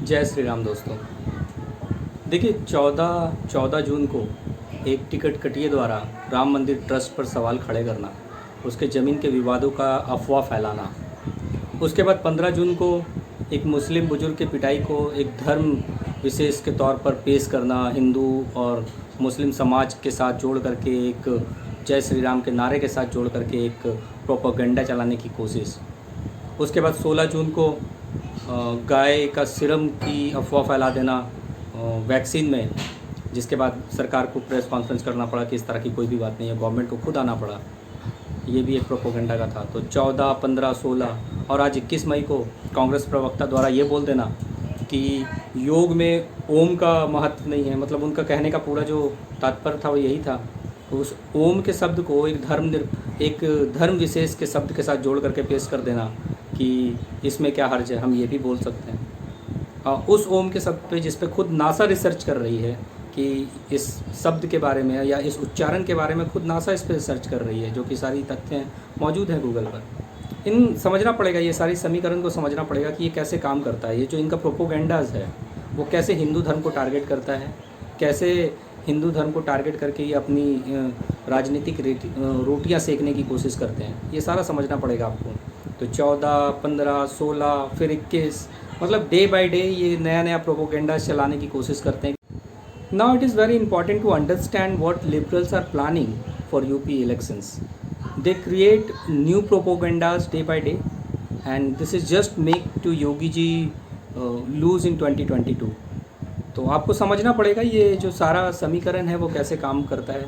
जय श्री राम दोस्तों। देखिए 14 जून को एक टिकट कटिए द्वारा राम मंदिर ट्रस्ट पर सवाल खड़े करना, उसके ज़मीन के विवादों का अफवाह फैलाना, उसके बाद 15 जून को एक मुस्लिम बुजुर्ग की पिटाई को एक धर्म विशेष के तौर पर पेश करना, हिंदू और मुस्लिम समाज के साथ जोड़ करके एक जय श्री राम के नारे के साथ जोड़ करके एक प्रोपेगेंडा चलाने की कोशिश। उसके बाद 16 जून को गाय का सीरम की अफवाह फैला देना वैक्सीन में, जिसके बाद सरकार को प्रेस कॉन्फ्रेंस करना पड़ा कि इस तरह की कोई भी बात नहीं है, गवर्नमेंट को खुद आना पड़ा। ये भी एक प्रोपेगेंडा का था। तो 14, 15, 16 और आज 21 मई को कांग्रेस प्रवक्ता द्वारा ये बोल देना कि योग में ओम का महत्व नहीं है। मतलब उनका कहने का पूरा जो तात्पर्य था वो यही था। तो उस ओम के शब्द को एक धर्म विशेष के शब्द के साथ जोड़ करके पेश कर देना कि इसमें क्या हर्ज है, हम ये भी बोल सकते हैं। उस ओम के शब्द पे जिस पे खुद नासा रिसर्च कर रही है कि इस शब्द के बारे में या इस उच्चारण के बारे में खुद नासा इस पर रिसर्च कर रही है, जो कि सारी तथ्य मौजूद हैं गूगल पर। समझना पड़ेगा, ये सारी समीकरण को समझना पड़ेगा कि ये कैसे काम करता है। ये जो इनका प्रोपोगेंडाज है वो कैसे हिंदू धर्म को टारगेट करता है, कैसे हिंदू धर्म को टारगेट करके ये अपनी राजनीतिक रोटियां सेकने की कोशिश करते हैं। ये सारा समझना पड़ेगा आपको। तो 14, 15, 16 फिर 21, मतलब डे बाय डे ये नया नया प्रोपोगेंडा चलाने की कोशिश करते हैं। Now it is very important to understand what liberals are planning for UP elections. They create new propagandas day by day and this is just make to Yogi ji lose in 2022। तो आपको समझना पड़ेगा ये जो सारा समीकरण है वो कैसे काम करता है,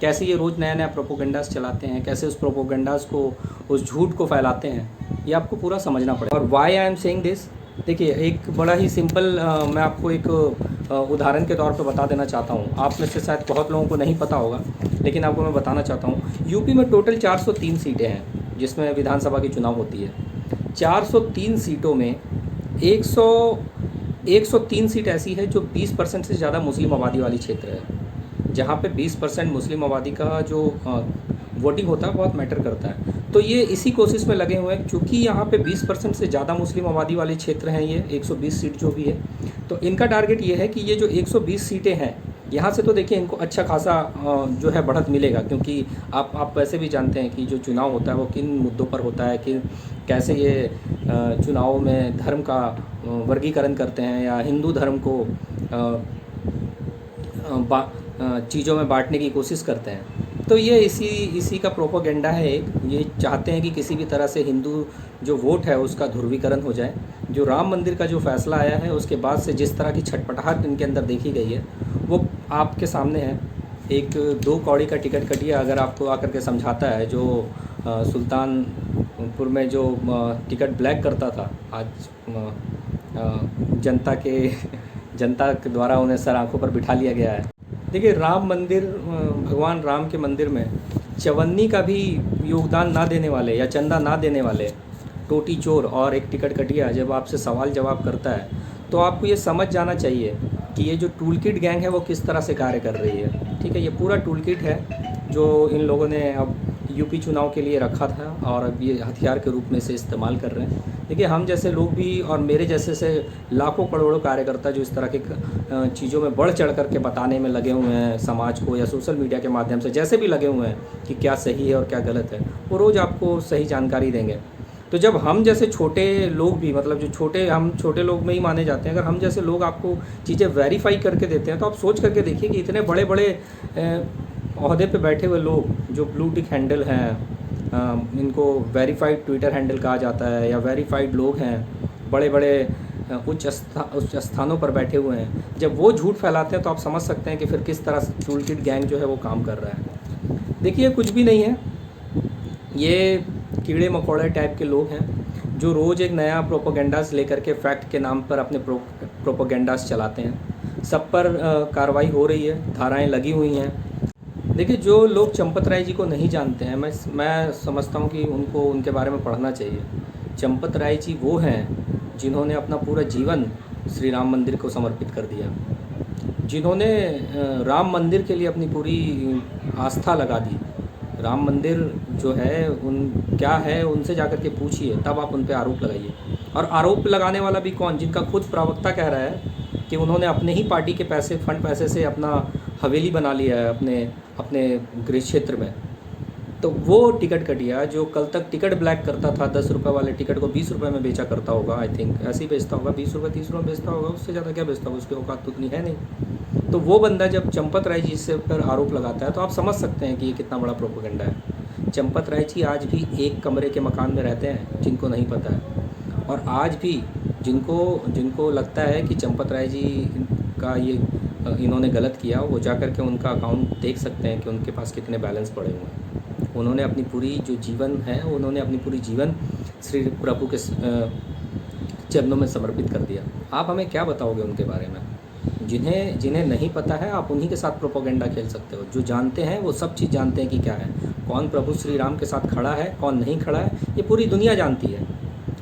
कैसे ये रोज़ नया नया प्रोपोगेंडास चलाते हैं, कैसे उस प्रोपोगेंडास को, उस झूठ को फैलाते हैं, ये आपको पूरा समझना पड़ेगा। और why I am saying this, देखिए एक बड़ा ही सिंपल मैं आपको एक उदाहरण के तौर पे बता देना चाहता हूँ। आप में से शायद बहुत लोगों को नहीं पता होगा, लेकिन आपको मैं बताना चाहता हूँ। यूपी में टोटल 403 सीटें हैं जिसमें विधानसभा की चुनाव होती है। 403 सीटों में 103 सीट ऐसी है जो 20% से ज़्यादा मुस्लिम आबादी वाली क्षेत्र है, जहाँ पे 20% मुस्लिम आबादी का जो वोटिंग होता है बहुत मैटर करता है। तो ये इसी कोशिश में लगे हुए हैं, क्योंकि यहाँ पे 20% से ज़्यादा मुस्लिम आबादी वाले क्षेत्र हैं। ये 120 सीट जो भी है, तो इनका टारगेट ये है कि ये जो 120 सीटें हैं यहाँ से, तो देखिए इनको अच्छा खासा जो है बढ़त मिलेगा, क्योंकि आप वैसे भी जानते हैं कि जो चुनाव होता है वो किन मुद्दों पर होता है, कि कैसे ये चुनाव में धर्म का वर्गीकरण करते हैं या हिंदू धर्म को चीज़ों में बांटने की कोशिश करते हैं। तो ये इसी का प्रोपेगेंडा है। ये चाहते हैं कि किसी भी तरह से हिंदू जो वोट है उसका ध्रुवीकरण हो जाए। जो राम मंदिर का जो फैसला आया है उसके बाद से जिस तरह की छटपटाहट इनके अंदर देखी गई है वो आपके सामने है। एक 2 कौड़ी का टिकट कटिया अगर आपको आकर के समझाता है, जो सुल्तानपुर में जो टिकट ब्लैक करता था, आज जनता के द्वारा उन्हें सर आँखों पर बिठा लिया गया है। देखिए राम मंदिर, भगवान राम के मंदिर में चवन्नी का भी योगदान ना देने वाले या चंदा ना देने वाले टोटी चोर और एक टिकट कटिया जब आपसे सवाल जवाब करता है, तो आपको ये समझ जाना चाहिए कि ये जो टूल किट गैंग है वो किस तरह से कार्य कर रही है। ठीक है, ये पूरा टूल किट है जो इन लोगों ने अब यूपी चुनाव के लिए रखा था और अब ये हथियार के रूप में से इस्तेमाल कर रहे हैं। देखिए हम जैसे लोग भी और मेरे जैसे से लाखों करोड़ों कार्यकर्ता जो इस तरह के चीज़ों में बढ़ चढ़ करके बताने में लगे हुए हैं समाज को, या सोशल मीडिया के माध्यम से जैसे भी लगे हुए हैं कि क्या सही है और क्या गलत है, वो रोज़ आपको सही जानकारी देंगे। तो जब हम जैसे छोटे लोग भी, मतलब जो हम छोटे लोग में ही माने जाते हैं, अगर हम जैसे लोग आपको चीज़ें वेरीफाई करके देते हैं, तो आप सोच करके देखिए कि इतने बड़े बड़े ओहदे पे बैठे हुए लोग जो ब्लू टिक हैंडल हैं, इनको वेरीफाइड ट्विटर हैंडल कहा जाता है, या वेरीफाइड लोग हैं, बड़े बड़े उच्च स्थानों पर बैठे हुए हैं, जब वो झूठ फैलाते हैं तो आप समझ सकते हैं कि फिर किस तरह से टूल किट गैंग जो है वो काम कर रहा है। देखिए कुछ भी नहीं है, ये कीड़े मकोड़े टाइप के लोग हैं जो रोज़ एक नया प्रोपोगेंडास लेकर के फैक्ट के नाम पर अपने प्रोपोगेंडास चलाते हैं। सब पर कार्रवाई हो रही है, धाराएं लगी हुई हैं। देखिए जो लोग चंपत राय जी को नहीं जानते हैं, मैं समझता हूँ कि उनको उनके बारे में पढ़ना चाहिए। चंपत राय जी वो हैं जिन्होंने अपना पूरा जीवन श्री राम मंदिर को समर्पित कर दिया, जिन्होंने राम मंदिर के लिए अपनी पूरी आस्था लगा दी। राम मंदिर जो है क्या है उनसे जाकर के पूछिए, तब आप उन पे आरोप लगाइए। और आरोप लगाने वाला भी कौन? जिनका खुद प्रवक्ता कह रहा है कि उन्होंने अपने ही पार्टी के पैसे, फंड पैसे से अपना हवेली बना लिया है अपने अपने गृह क्षेत्र में। तो वो टिकट कटिया जो कल तक टिकट ब्लैक करता था, 10 रुपये वाले टिकट को 20 रुपये में बेचा करता होगा, आई थिंक ऐसे ही बेचता होगा, 20 रुपये 30 रुपये में बेचता होगा, उससे ज़्यादा क्या बेचता होगा, उसकी औकात तो उतनी है नहीं। तो वो बंदा जब चंपत राय जी से पर आरोप लगाता है तो आप समझ सकते हैं कि ये कितना बड़ा प्रोपेगेंडा है। चंपत राय जी आज भी एक कमरे के मकान में रहते हैं, जिनको नहीं पता है, और आज भी जिनको लगता है कि चंपत राय जी का ये इन्होंने गलत किया, वो जा कर के उनका अकाउंट देख सकते हैं कि उनके पास कितने बैलेंस पड़े हुए हैं। उन्होंने अपनी पूरी जो जीवन है, उन्होंने अपनी पूरी जीवन श्री प्रभु के चरणों में समर्पित कर दिया। आप हमें क्या बताओगे उनके बारे में? जिन्हें नहीं पता है, आप उन्हीं के साथ प्रोपोगेंडा खेल सकते हो। जो जानते हैं वो सब चीज़ जानते हैं कि क्या है, कौन प्रभु श्री राम के साथ खड़ा है, कौन नहीं खड़ा है, ये पूरी दुनिया जानती है।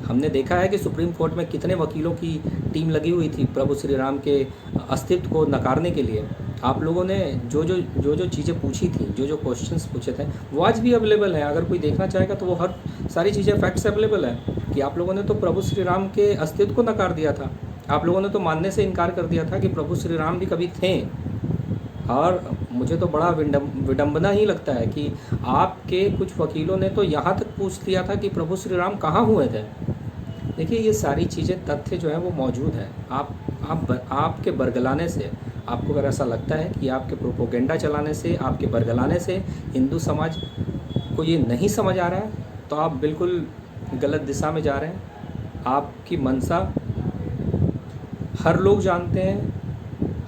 हमने देखा है कि सुप्रीम कोर्ट में कितने वकीलों की टीम लगी हुई थी प्रभु श्री राम के अस्तित्व को नकारने के लिए। आप लोगों ने जो चीज़ें पूछी थी, जो क्वेश्चंस पूछे थे, वो आज भी अवेलेबल है। अगर कोई देखना चाहेगा तो वो हर सारी चीज़ें, फैक्ट्स अवेलेबल है कि आप लोगों ने तो प्रभु श्री राम के अस्तित्व को नकार दिया था। आप लोगों ने तो मानने से इनकार कर दिया था कि प्रभु श्री राम भी कभी थे। और मुझे तो बड़ा विडम्बना ही लगता है कि आपके कुछ वकीलों ने तो यहाँ तक पूछ लिया था कि प्रभु श्री राम कहाँ हुए थे। देखिए, ये सारी चीज़ें, तथ्य जो है वो मौजूद है। आपके बरगलाने से, आपको अगर ऐसा लगता है कि आपके प्रोपोगेंडा चलाने से, आपके बरगलाने से हिंदू समाज को ये नहीं समझ आ रहा है, तो आप बिल्कुल गलत दिशा में जा रहे हैं। आपकी मंशा हर लोग जानते हैं,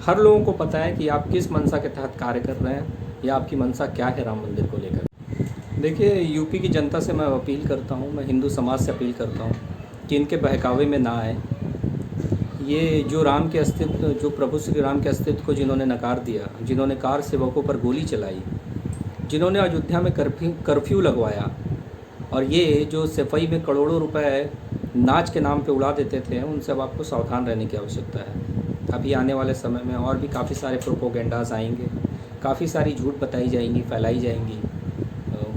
हर लोगों को पता है कि आप किस मंशा के तहत कार्य कर रहे हैं, या आपकी मंशा क्या है राम मंदिर को लेकर। देखिए, यूपी की जनता से मैं अपील करता हूँ, मैं हिंदू समाज से अपील करता हूँ कि इनके बहकावे में ना आए। ये जो राम के अस्तित्व, जो प्रभु श्री राम के अस्तित्व को जिन्होंने नकार दिया, जिन्होंने कार सेवकों पर गोली चलाई, जिन्होंने अयोध्या में कर्फ्यू लगवाया, और ये जो सफाई में करोड़ों रुपए नाच के नाम पे उड़ा देते थे, उनसे अब आपको सावधान रहने की आवश्यकता है। अभी आने वाले समय में और भी काफ़ी सारे प्रोपोगेंडाज आएंगे, काफ़ी सारी झूठ बताई जाएंगी, फैलाई जाएंगी।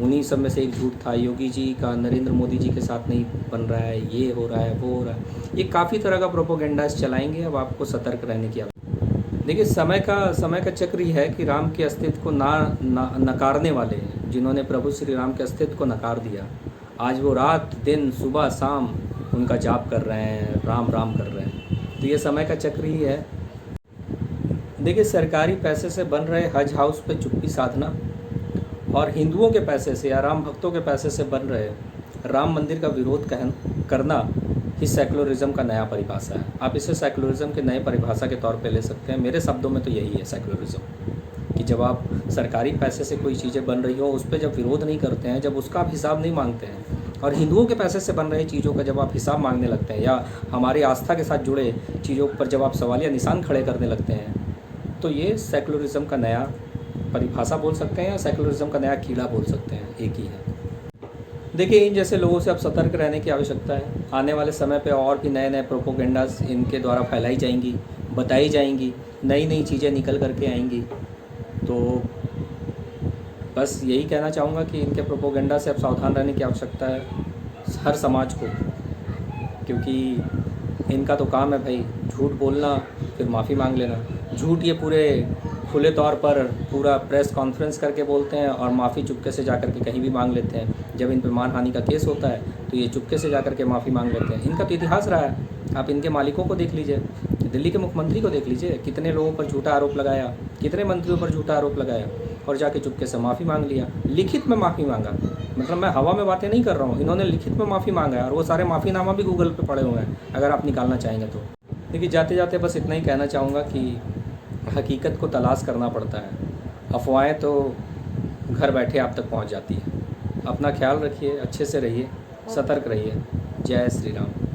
उन्हीं सब में से एक झूठ था योगी जी का नरेंद्र मोदी जी के साथ नहीं बन रहा है, ये हो रहा है, वो हो रहा है। ये काफ़ी तरह का प्रोपोगेंडाज चलाएंगे। अब आपको सतर्क रहने की आवश्यकता है। देखिए, समय का चक्र ही है कि राम के अस्तित्व को नकारने वाले, जिन्होंने प्रभु श्री राम के अस्तित्व को नकार दिया, आज वो रात दिन सुबह शाम उनका जाप कर रहे हैं, राम राम कर रहे हैं। तो ये समय का चक्र ही है। देखिए, सरकारी पैसे से बन रहे हज हाउस पे चुप्पी साधना और हिंदुओं के पैसे से या राम भक्तों के पैसे से बन रहे राम मंदिर का विरोध करना ही सेकुलरिज्म का नया परिभाषा है। आप इसे सेकुलरिज्म के नए परिभाषा के तौर पे ले सकते हैं। मेरे शब्दों में तो यही है सेकुलरिज्म, कि जब आप सरकारी पैसे से कोई चीज़ें बन रही हो, उस पर जब विरोध नहीं करते हैं, जब उसका आप हिसाब नहीं मांगते हैं, और हिंदुओं के पैसे से बन रही चीज़ों का जब आप हिसाब मांगने लगते हैं, या हमारी आस्था के साथ जुड़े चीज़ों पर जब आप सवालिया निशान खड़े करने लगते हैं, तो ये सेकुलरिज्म का नया परिभाषा बोल सकते हैं, या सेकुलरिज्म का नया कीड़ा बोल सकते हैं, एक ही है। देखिए, इन जैसे लोगों से अब सतर्क रहने की आवश्यकता है। आने वाले समय पे और भी नए नए प्रोपोगेंडास इनके द्वारा फैलाई जाएंगी, बताई जाएंगी, नई नई चीज़ें निकल करके आएंगी। तो बस यही कहना चाहूँगा कि इनके प्रोपोगेंडा से अब सावधान रहने की आवश्यकता है हर समाज को, क्योंकि इनका तो काम है भाई झूठ बोलना, फिर माफ़ी मांग लेना। झूठ ये पूरे खुले तौर पर पूरा प्रेस कॉन्फ्रेंस करके बोलते हैं, और माफ़ी चुपके से जाकर के कहीं भी मांग लेते हैं। जब इन पर मानहानि का केस होता है तो ये चुपके से जाकर के माफ़ी मांग लेते हैं। इनका तो इतिहास रहा है। आप इनके मालिकों को देख लीजिए, दिल्ली के मुख्यमंत्री को देख लीजिए, कितने लोगों पर झूठा आरोप लगाया, कितने मंत्रियों पर झूठा आरोप लगाया, और जाके चुपके से माफ़ी मांग लिया, लिखित में माफ़ी मांगा। मतलब मैं हवा में बातें नहीं कर रहा हूँ, इन्होंने लिखित में माफ़ी मांगा है, और वो सारे माफ़ीनामा भी गूगल पे पड़े हुए हैं, अगर आप निकालना चाहेंगे तो। देखिए, जाते जाते बस इतना ही कहना चाहूँगा कि हकीकत को तलाश करना पड़ता है। अफवाहें तो घर बैठे आप तक पहुँच जाती है। अपना ख्याल रखिए, अच्छे से रहिए, सतर्क रहिए। जय श्री राम।